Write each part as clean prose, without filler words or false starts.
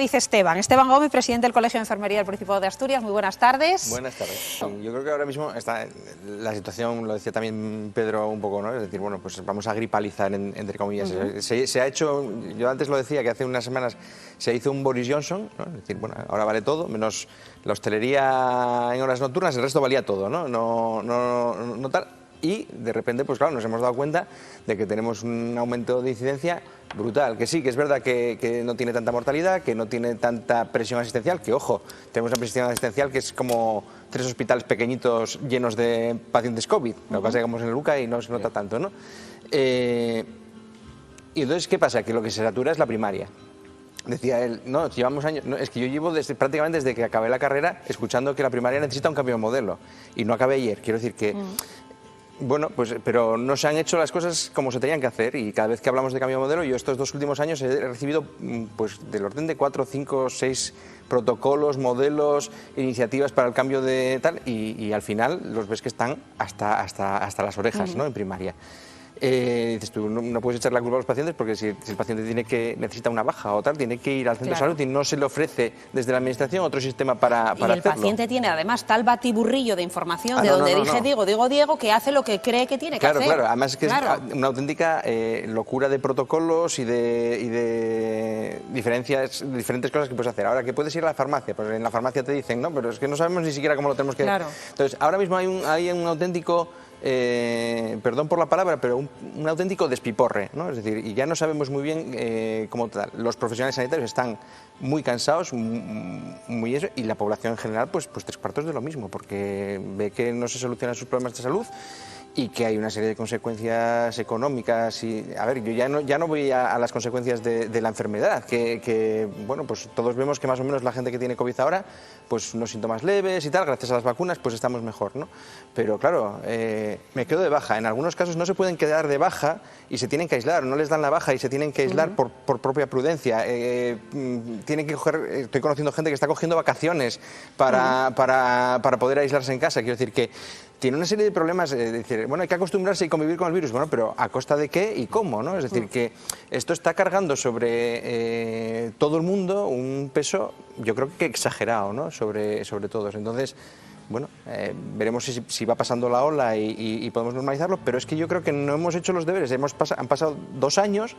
dice Esteban. Esteban Gómez, presidente del Colegio de Enfermería del Principado de Asturias. Muy buenas tardes. Buenas tardes. Yo creo que ahora mismo está la situación, lo decía también Pedro un poco, ¿no? Es decir, bueno, pues vamos a gripalizar, entre comillas. Se ha hecho, yo antes lo decía, que hace unas semanas se hizo un Boris Johnson, ¿no? Es decir, bueno, ahora vale todo, menos la hostelería en horas nocturnas, el resto valía todo, ¿no? No tal. Y de repente, pues claro, nos hemos dado cuenta de que tenemos un aumento de incidencia brutal, que sí, que es verdad que no tiene tanta mortalidad, que no tiene tanta presión asistencial, que ojo, tenemos una presión asistencial que es como 3 hospitales pequeñitos llenos de pacientes COVID, lo que pasa es que estamos en el UCA y no se nota tanto, ¿no? Y entonces, ¿qué pasa? Que lo que se satura es la primaria. Decía él, no, llevamos años, no, es que yo llevo prácticamente desde que acabé la carrera escuchando que la primaria necesita un cambio de modelo y no acabé ayer, quiero decir que... Bueno, pues, pero no se han hecho las cosas como se tenían que hacer y cada vez que hablamos de cambio de modelo, yo estos 2 últimos años he recibido pues del orden de 4, 5, 6 protocolos, modelos, iniciativas para el cambio de tal y al final los ves que están hasta las orejas, ¿no? En primaria. Dices tú, no puedes echar la culpa a los pacientes porque si el paciente necesita una baja o tal, tiene que ir al centro de salud y no se le ofrece desde la administración otro sistema para hacerlo. Y el paciente tiene además tal batiburrillo de información Diego, que hace lo que cree que tiene que hacer. Claro, además es que es una auténtica locura de protocolos y de diferentes cosas que puedes hacer. Ahora, que puedes ir a la farmacia, pues en la farmacia te dicen, no, pero es que no sabemos ni siquiera cómo lo tenemos que... Entonces, ahora mismo hay un auténtico... perdón por la palabra, pero un auténtico despiporre, ¿no? Es decir, y ya no sabemos muy bien cómo tal. Los profesionales sanitarios están muy cansados, muy eso, y la población en general, pues 3/4 de lo mismo, porque ve que no se solucionan sus problemas de salud y que hay una serie de consecuencias económicas y, a ver, yo ya no voy a las consecuencias de la enfermedad, que bueno, pues todos vemos que más o menos la gente que tiene COVID ahora, pues unos síntomas leves y tal, gracias a las vacunas, pues estamos mejor, ¿no? Pero claro, me quedo de baja, en algunos casos no se pueden quedar de baja y se tienen que aislar, no les dan la baja y se tienen que aislar por propia prudencia, tienen que coger, estoy conociendo gente que está cogiendo vacaciones para poder aislarse en casa, quiero decir que tiene una serie de problemas, decir, bueno, hay que acostumbrarse y convivir con el virus, bueno, pero ¿a costa de qué y cómo, no? Es decir, que esto está cargando sobre todo el mundo un peso, yo creo que exagerado, ¿no? Sobre todos. Entonces, bueno, veremos si va pasando la ola y podemos normalizarlo, pero es que yo creo que no hemos hecho los deberes, han pasado 2 años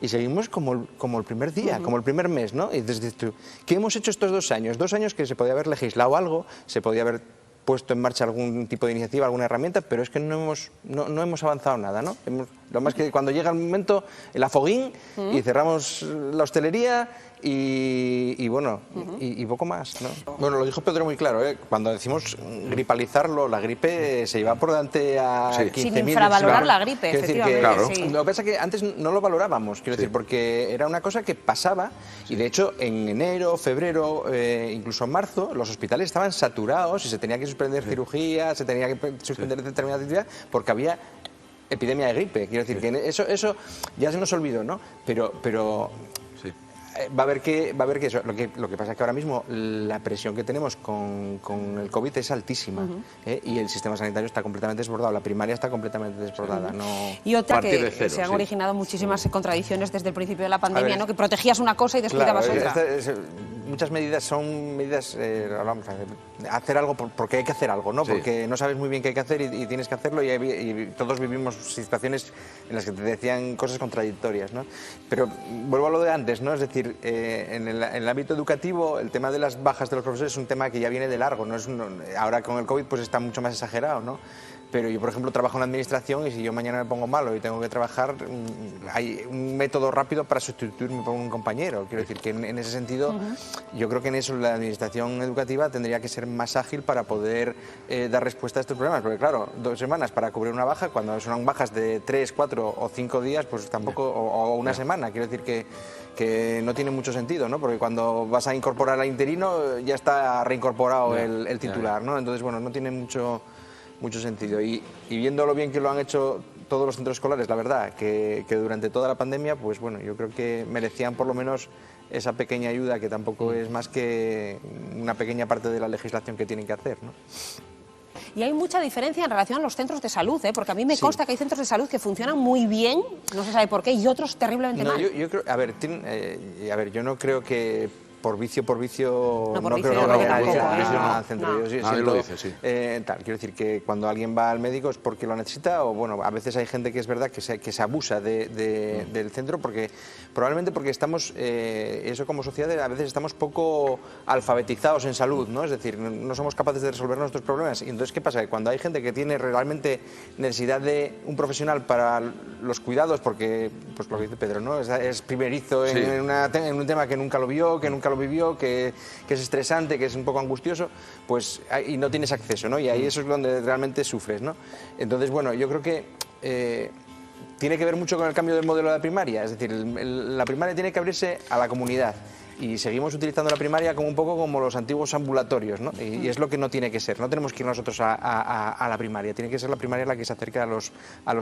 y seguimos como el primer día, como el primer mes, ¿no? Y dices tú, ¿qué hemos hecho estos 2 años? 2 años que se podía haber legislado algo, se podía haber puesto en marcha algún tipo de iniciativa, alguna herramienta, pero es que no hemos avanzado nada, ¿no? Lo más que cuando llega el momento, el afoguín, y cerramos la hostelería y bueno, y poco más, ¿no? Bueno, lo dijo Pedro muy claro, ¿eh? Cuando decimos gripalizarlo, la gripe se lleva por delante a 15.000... Sin infravalorar la gripe, efectivamente. Lo que pasa es que antes no lo valorábamos, quiero decir, porque era una cosa que pasaba y de hecho en enero, febrero, incluso en marzo, los hospitales estaban saturados y se tenía que suspender cirugía, se tenía que suspender determinada actividad porque había epidemia de gripe. Quiero decir que eso ya se nos olvidó, ¿no? Pero va a haber que eso. Lo que pasa es que ahora mismo la presión que tenemos con el COVID es altísima, y el sistema sanitario está completamente desbordado, la primaria está completamente desbordada. Y otra que se han originado muchísimas contradicciones desde el principio de la pandemia, ¿no? Que protegías una cosa y descuidabas otra. Muchas medidas son medidas, vamos a hacer algo porque hay que hacer algo, ¿no? Porque no sabes muy bien qué hay que hacer y tienes que hacerlo y todos vivimos situaciones en las que te decían cosas contradictorias, ¿no? Pero vuelvo a lo de antes, ¿no? Es decir, en el ámbito educativo el tema de las bajas de los profesores es un tema que ya viene de largo, ¿no? Ahora con el COVID pues está mucho más exagerado, ¿no? Pero yo, por ejemplo, trabajo en la administración y si yo mañana me pongo malo y tengo que trabajar, hay un método rápido para sustituirme por un compañero. Quiero decir que en ese sentido, yo creo que en eso la administración educativa tendría que ser más ágil para poder dar respuesta a estos problemas. Porque claro, 2 semanas para cubrir una baja, cuando son bajas de 3, 4 o 5 días, pues tampoco, o una semana. Quiero decir que no tiene mucho sentido, ¿no? Porque cuando vas a incorporar al interino ya está reincorporado el titular, ¿no? Entonces, bueno, no tiene mucho sentido. Y viendo lo bien que lo han hecho todos los centros escolares, la verdad, que durante toda la pandemia, pues bueno, yo creo que merecían por lo menos esa pequeña ayuda, que tampoco es más que una pequeña parte de la legislación que tienen que hacer, ¿no? Y hay mucha diferencia en relación a los centros de salud, ¿eh? Porque a mí me consta que hay centros de salud que funcionan muy bien, no se sabe por qué, y otros terriblemente mal. Yo creo, a ver, yo no creo que por vicio No, por no vicio creo yo que creo que nadie tampoco, va no. al centro. No. Yo Nadie siento, lo dice, sí. quiero decir que cuando alguien va al médico es porque lo necesita, o bueno, a veces hay gente que es verdad que se abusa del centro probablemente porque estamos, eso como sociedad, a veces estamos poco alfabetizados en salud, ¿no? Es decir, no somos capaces de resolver nuestros problemas. Y entonces, ¿qué pasa? Que cuando hay gente que tiene realmente necesidad de un profesional para los cuidados, porque, pues lo que dice Pedro, ¿no? Es primerizo Sí. en un tema que nunca lo vio, que nunca lo vivió, que es estresante, que es un poco angustioso, pues y no tienes acceso, ¿no? Y ahí eso es donde realmente sufres, ¿no? Entonces, bueno, yo creo que tiene que ver mucho con el cambio del modelo de la primaria, es decir, la primaria tiene que abrirse a la comunidad. Y seguimos utilizando la primaria como un poco como los antiguos ambulatorios, ¿no? Y es lo que no tiene que ser. No tenemos que ir nosotros a la primaria, tiene que ser la primaria la que se acerque a los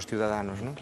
ciudadanos, ¿no?